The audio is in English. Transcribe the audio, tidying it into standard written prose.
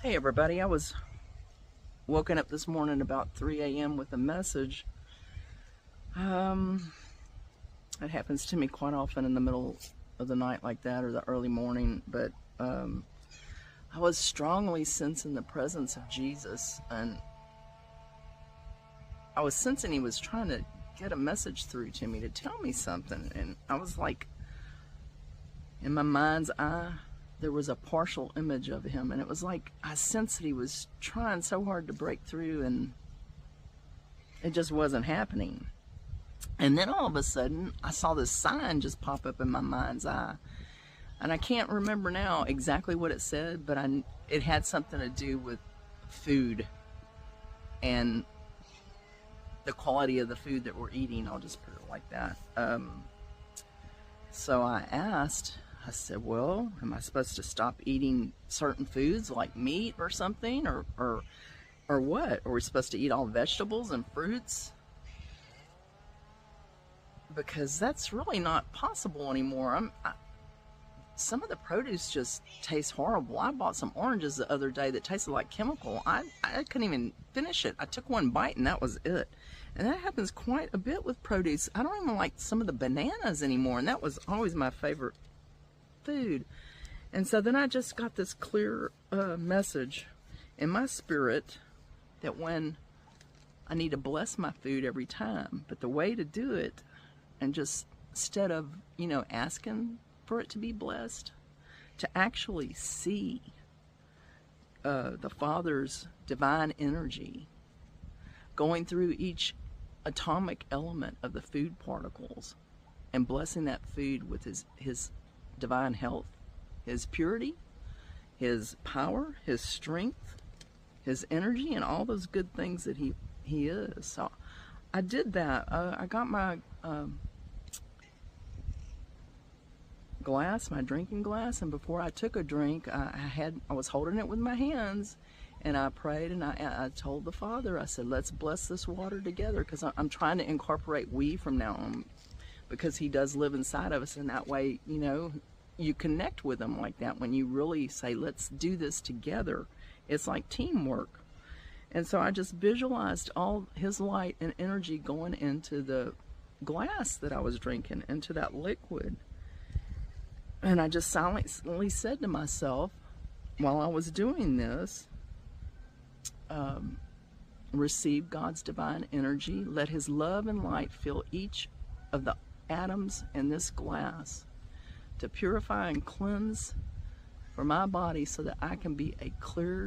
Hey everybody, I was woken up this morning about 3 a.m. with a message. Um, it happens to me quite often in the middle of the night like that or the early morning, but I was strongly sensing the presence of Jesus, and I was sensing he was trying to get a message through to me to tell me something, and I was like, in my mind's eye, there was a partial image of him, and it was like I sensed that he was trying so hard to break through, and it just wasn't happening. And then all of a sudden, I saw this sign just pop up in my mind's eye, and I can't remember now exactly what it said, but it had something to do with food and the quality of the food that we're eating. I'll just put it like that. So I asked, I said, well, am I supposed to stop eating certain foods like meat or something, or what? Are we supposed to eat all vegetables and fruits? Because that's really not possible anymore. Some of the produce just tastes horrible. I bought some oranges the other day that tasted like chemical. I couldn't even finish it. I took one bite and that was it. And that happens quite a bit with produce. I don't even like some of the bananas anymore, and that was always my favorite food. And so then I just got this clear message in my spirit that when I need to bless my food every time, but the way to do it, and just instead of asking for it to be blessed, to actually see the Father's divine energy going through each atomic element of the food particles and blessing that food with his divine health, his purity, his power, his strength, his energy, and all those good things that he is. So I did that. I got my glass, my drinking glass, and before I took a drink, I was holding it with my hands, and I prayed, and I told the Father, I said, let's bless this water together, because I'm trying to incorporate we from now on, because he does live inside of us, and that way, you connect with him like that. When you really say, let's do this together, it's like teamwork. And so I just visualized all his light and energy going into the glass that I was drinking, into that liquid. And I just silently said to myself, while I was doing this, receive God's divine energy. Let his love and light fill each of the atoms in this glass to purify and cleanse for my body so that I can be a clear